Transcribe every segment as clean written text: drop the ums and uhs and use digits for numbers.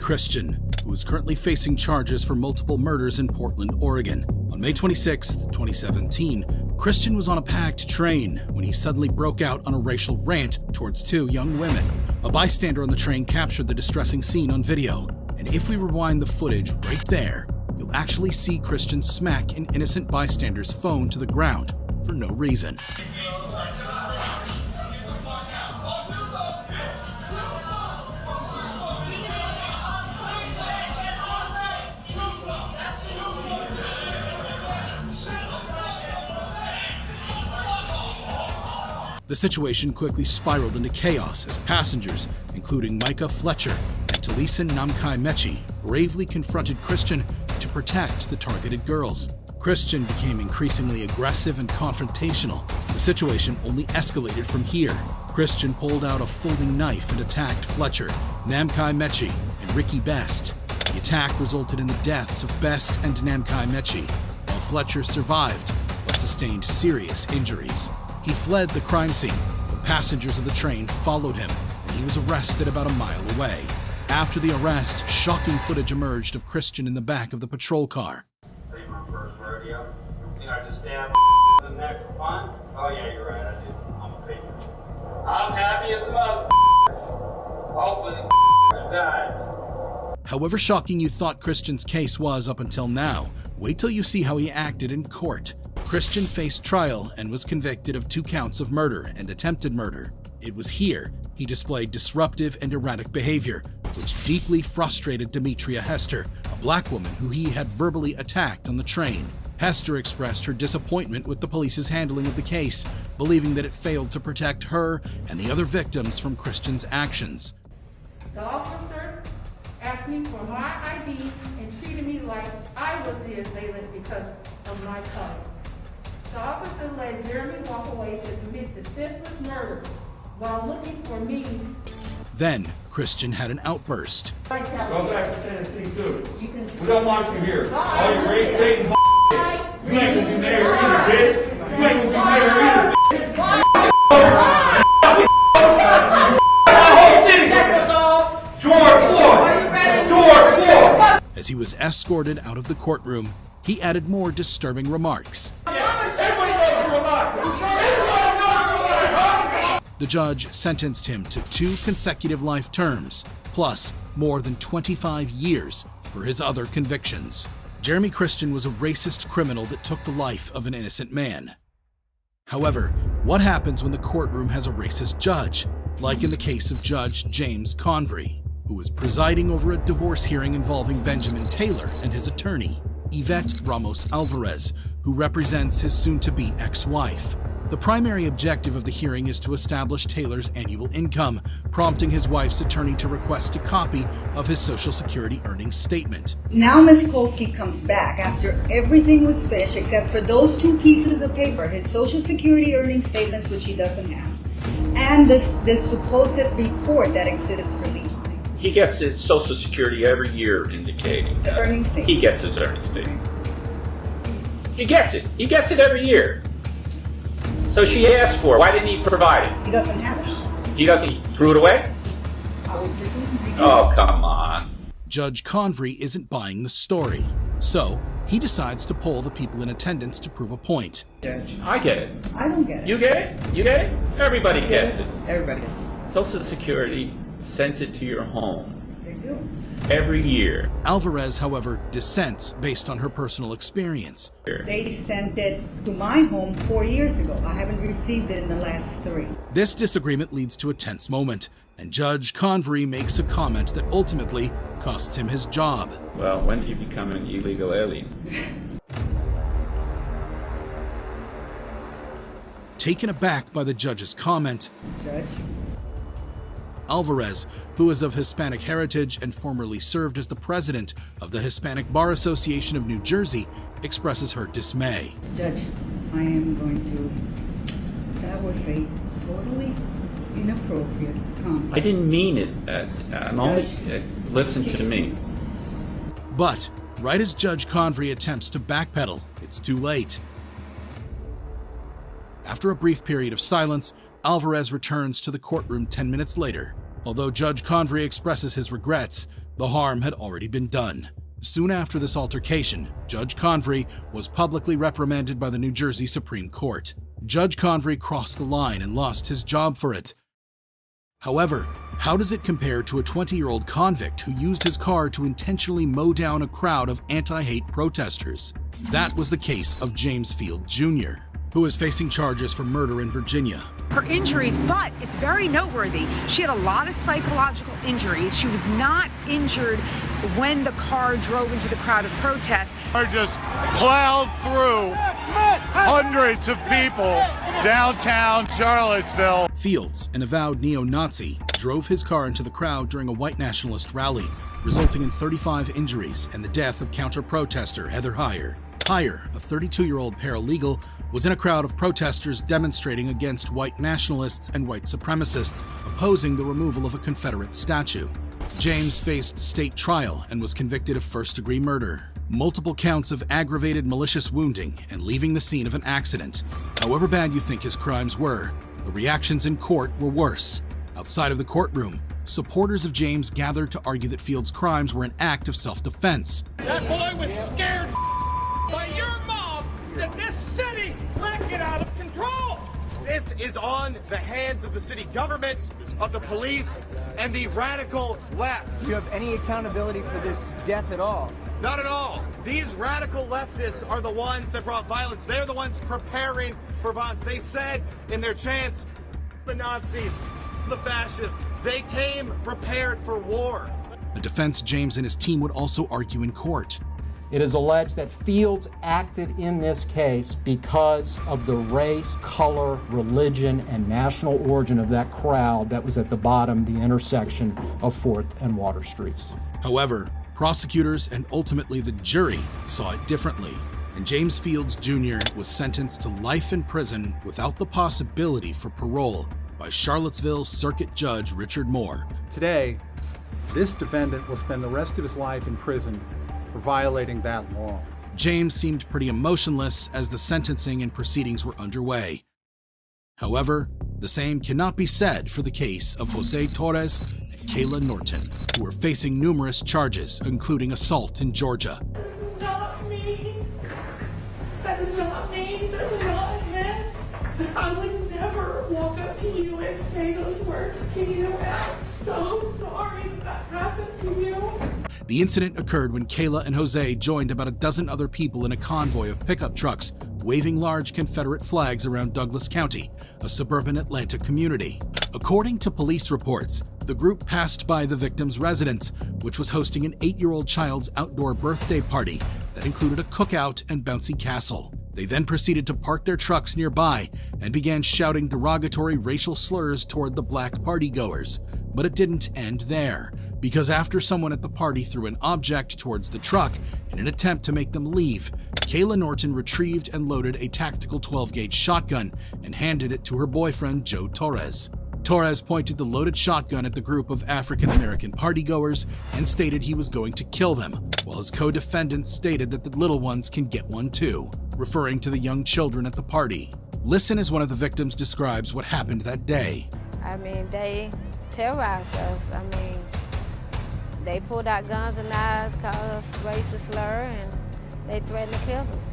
Christian, who is currently facing charges for multiple murders in Portland, Oregon. On May 26, 2017, Christian was on a packed train when he suddenly broke out on a racial rant towards two young women. A bystander on the train captured the distressing scene on video, and if we rewind the footage right there, you'll actually see Christian smack an innocent bystander's phone to the ground for no reason. The situation quickly spiraled into chaos as passengers, including Micah Fletcher and Talisa Namkai Mechi, bravely confronted Christian to protect the targeted girls. Christian became increasingly aggressive and confrontational. The situation only escalated from here. Christian pulled out a folding knife and attacked Fletcher, Namkai Mechi, and Ricky Best. The attack resulted in the deaths of Best and Namkai Mechi, while Fletcher survived but sustained serious injuries. He fled the crime scene, but passengers of the train followed him, and he was arrested about a mile away. After the arrest, shocking footage emerged of Christian in the back of the patrol car. My first rodeo. You think I just stab in the neck for fun? Oh yeah, you're right, I do. I'm a patriot. I'm happy as a mother. Hopefully this dies. However shocking you thought Christian's case was up until now, wait till you see how he acted in court. Christian faced trial and was convicted of 2 counts of murder and attempted murder. It was here he displayed disruptive and erratic behavior, which deeply frustrated Demetria Hester, a black woman who he had verbally attacked on the train. Hester expressed her disappointment with the police's handling of the case, believing that it failed to protect her and the other victims from Christian's actions. The officer asked me for my ID and treated me like I was the assailant because of my color. The officer let Jeremy walk away to commit the senseless murder while looking for me. Then, Christian had an outburst. Go back to Tennessee too. We don't want you here. All your race baiting you ain't gonna be mayor either, bitch. You ain't gonna be mayor either, bitch. George 4. As he was escorted out of the courtroom, he added more disturbing remarks. The judge sentenced him to 2 consecutive life terms, plus more than 25 years for his other convictions. Jeremy Christian was a racist criminal that took the life of an innocent man. However, what happens when the courtroom has a racist judge, like in the case of Judge James Convrey, who was presiding over a divorce hearing involving Benjamin Taylor and his attorney, Yvette Ramos Alvarez, who represents his soon-to-be ex-wife. The primary objective of the hearing is to establish Taylor's annual income, prompting his wife's attorney to request a copy of his Social Security earnings statement. Now Ms. Kolsky comes back after everything was finished except for those 2 pieces of paper, his Social Security earnings statements, which he doesn't have, and this supposed report that exists for Lee. He gets his Social Security every year indicating the earnings statement. He gets his earnings statement. He gets it. He gets it every year. So she asked for it. Why didn't he provide it? He doesn't have it. He doesn't. He threw it away? I would presume he did. Oh, come on. Judge Convrey isn't buying the story, so he decides to poll the people in attendance to prove a point. Judge. I get it. I don't get it. You get it? You get it? Everybody gets it. Everybody gets it. Social Security sends it to your home They do. every year. Alvarez, however, dissents based on her personal experience. They sent it to my home 4 years ago. I haven't received it in the last 3. This disagreement leads to a tense moment, and Judge Convrey makes a comment that ultimately costs him his job. Well, when did you become an illegal alien? Taken aback by the judge's comment, Judge. Alvarez, who is of Hispanic heritage and formerly served as the president of the Hispanic Bar Association of New Jersey, expresses her dismay. Judge, I am going to... That was a totally inappropriate comment. I didn't mean it. I'm only... listen to me. But, right as Judge Convrey attempts to backpedal, it's too late. After a brief period of silence, Alvarez returns to the courtroom 10 minutes later. Although Judge Convrey expresses his regrets, The harm had already been done. Soon after this altercation, Judge Convrey was publicly reprimanded by the New Jersey Supreme Court. Judge Convrey crossed the line and lost his job for it. However, how does it compare to a 20-year-old convict who used his car to intentionally mow down a crowd of anti-hate protesters? That was the case of James Field Jr., who is facing charges for murder in Virginia. Her injuries, but it's very noteworthy. She had a lot of psychological injuries. She was not injured when the car drove into the crowd of protests. Car just plowed through hundreds of people downtown Charlottesville. Fields, an avowed neo-Nazi, drove his car into the crowd during a white nationalist rally, resulting in 35 injuries and the death of counter-protester Heather Heyer. Heyer, a 32-year-old paralegal, was in a crowd of protesters demonstrating against white nationalists and white supremacists opposing the removal of a Confederate statue. James faced state trial and was convicted of first-degree murder, multiple counts of aggravated malicious wounding, and leaving the scene of an accident. However bad you think his crimes were, the reactions in court were worse. Outside of the courtroom, supporters of James gathered to argue that Fields' crimes were an act of self-defense. That boy was scared by your mob that this city might get out of control. This is on the hands of the city government, of the police, and the radical left. Do you have any accountability for this death at all? Not at all. These radical leftists are the ones that brought violence. They're the ones preparing for violence. They said in their chants, the Nazis, the fascists, they came prepared for war. A defense James and his team would also argue in court. It is alleged that Fields acted in this case because of the race, color, religion, and national origin of that crowd that was at the bottom, the intersection of 4th and Water Streets. However, prosecutors and ultimately the jury saw it differently, and James Fields Jr. was sentenced to life in prison without the possibility for parole by Charlottesville Circuit Judge Richard Moore. Today, this defendant will spend the rest of his life in prison for violating that law. James seemed pretty emotionless as the sentencing and proceedings were underway. However, the same cannot be said for the case of Jose Torres and Kayla Norton, who were facing numerous charges, including assault in Georgia. That is not me. That is not me. That's not him. I would never walk up to you and say those words to you. I'm so sorry that happened to you. The incident occurred when Kayla and Jose joined about a dozen other people in a convoy of pickup trucks, waving large Confederate flags around Douglas County, a suburban Atlanta community. According to police reports, the group passed by the victim's residence, which was hosting an 8-year-old child's outdoor birthday party that included a cookout and bouncy castle. They then proceeded to park their trucks nearby and began shouting derogatory racial slurs toward the black partygoers. But it didn't end there, because after someone at the party threw an object towards the truck in an attempt to make them leave, Kayla Norton retrieved and loaded a tactical 12-gauge shotgun and handed it to her boyfriend, Joe Torres. Torres pointed the loaded shotgun at the group of African-American partygoers and stated he was going to kill them, while his co-defendants stated that the little ones can get one too, referring to the young children at the party. Listen as one of the victims describes what happened that day. I mean, they terrorized us. I mean, they pulled out guns and knives, called us racist slur, and they threatened to kill us.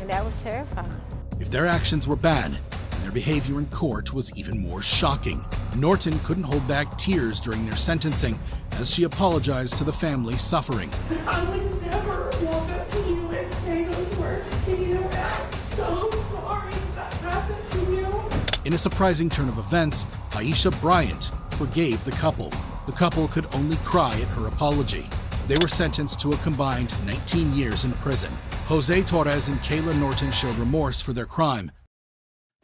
And that was terrifying. If their actions were bad, then their behavior in court was even more shocking. Norton couldn't hold back tears during their sentencing as she apologized to the family suffering. I would never walk up to you and say those words to you. I'm so sorry that happened to you. In a surprising turn of events, Aisha Bryant forgave the couple. The couple could only cry at her apology. They were sentenced to a combined 19 years in prison. Jose Torres and Kayla Norton showed remorse for their crime.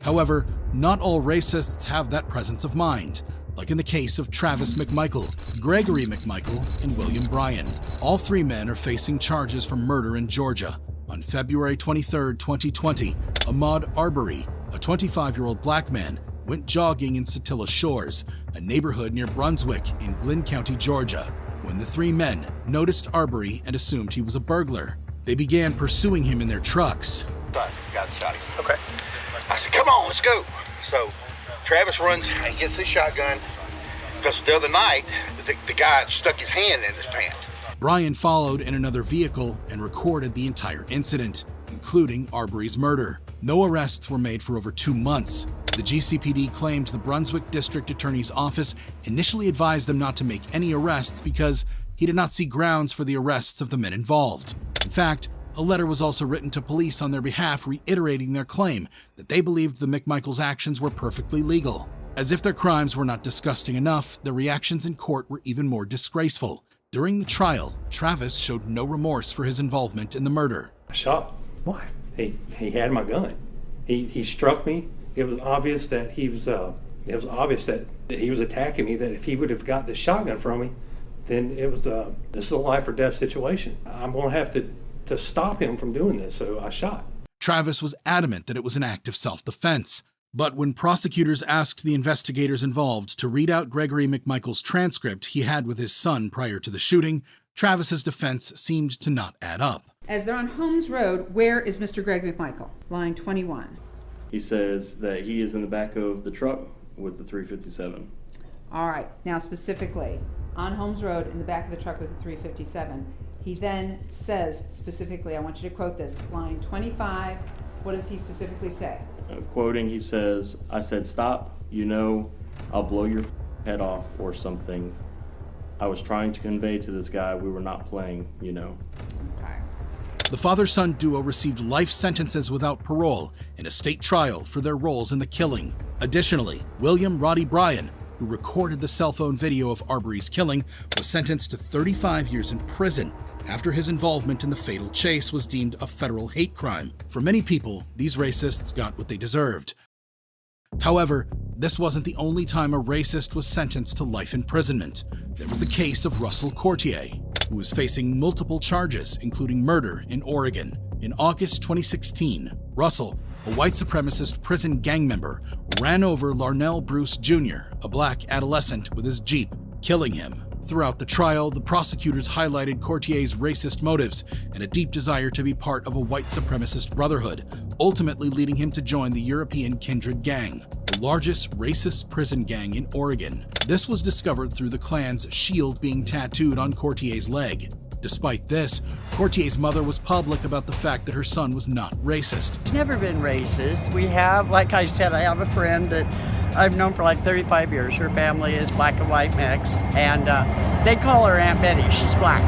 However, not all racists have that presence of mind, like in the case of Travis McMichael, Gregory McMichael, and William Bryan. All three men are facing charges for murder in Georgia. On February 23, 2020, Ahmaud Arbery, a 25-year-old black man, went jogging in Satilla Shores, a neighborhood near Brunswick in Glynn County, Georgia, when the three men noticed Arbery and assumed he was a burglar. They began pursuing him in their trucks. Right, got the shot. Okay. I said, come on, let's go. So Travis runs and gets his shotgun, Because the other night, the guy stuck his hand in his pants. Bryan followed in another vehicle and recorded the entire incident, including Arbery's murder. No arrests were made for over 2 months. The GCPD claimed the Brunswick District Attorney's Office initially advised them not to make any arrests because he did not see grounds for the arrests of the men involved. In fact, a letter was also written to police on their behalf reiterating their claim that they believed the McMichael's actions were perfectly legal. As if their crimes were not disgusting enough, their reactions in court were even more disgraceful. During the trial, Travis showed no remorse for his involvement in the murder. I shot. Why? He had my gun. He struck me. It was obvious that he was attacking me, that if he would have got the shotgun from me, then this is a life or death situation. I'm going to have to stop him from doing this, so I shot. Travis was adamant that it was an act of self-defense, but when prosecutors asked the investigators involved to read out Gregory McMichael's transcript he had with his son prior to the shooting, Travis's defense seemed to not add up. As they're on Holmes Road, where is Mr. Greg McMichael? Line 21. He says that he is in the back of the truck with the 357. All right, now specifically, on Holmes Road in the back of the truck with the 357, he then says specifically, I want you to quote this, line 25, what does he specifically say? Quoting, he says, I said, stop, you know, I'll blow your head off or something. I was trying to convey to this guy we were not playing, you know. Okay. The father-son duo received life sentences without parole in a state trial for their roles in the killing. Additionally, William Roddy Bryan, who recorded the cell phone video of Arbery's killing, was sentenced to 35 years in prison after his involvement in the fatal chase was deemed a federal hate crime. For many people, these racists got what they deserved. However, this wasn't the only time a racist was sentenced to life imprisonment. There was the case of Russel Courtier, who was facing multiple charges, including murder in Oregon. In August 2016, Russell, a white supremacist prison gang member, ran over Larnell Bruce Jr., a black adolescent, with his Jeep, killing him. Throughout the trial, the prosecutors highlighted Courtier's racist motives and a deep desire to be part of a white supremacist brotherhood, ultimately leading him to join the European Kindred Gang, the largest racist prison gang in Oregon. This was discovered through the Klan's shield being tattooed on Courtier's leg. Despite this, Courtier's mother was public about the fact that her son was not racist. Never been racist. We have, like I said, I have a friend that I've known for like 35 years. Her family is black and white mix, and they call her Aunt Betty. She's black.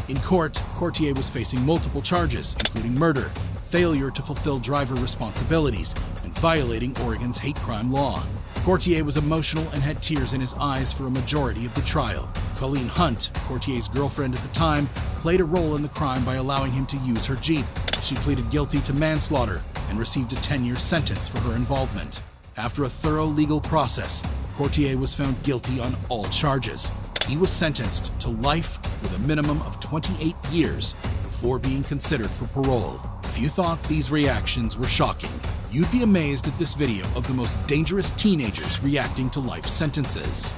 In court, Courtier was facing multiple charges, including murder, failure to fulfill driver responsibilities, and violating Oregon's hate crime law. Courtier was emotional and had tears in his eyes for a majority of the trial. Colleen Hunt, Courtier's girlfriend at the time, played a role in the crime by allowing him to use her Jeep. She pleaded guilty to manslaughter and received a 10-year sentence for her involvement. After a thorough legal process, Courtier was found guilty on all charges. He was sentenced to life with a minimum of 28 years before being considered for parole. If you thought these reactions were shocking, you'd be amazed at this video of the most dangerous teenagers reacting to life sentences.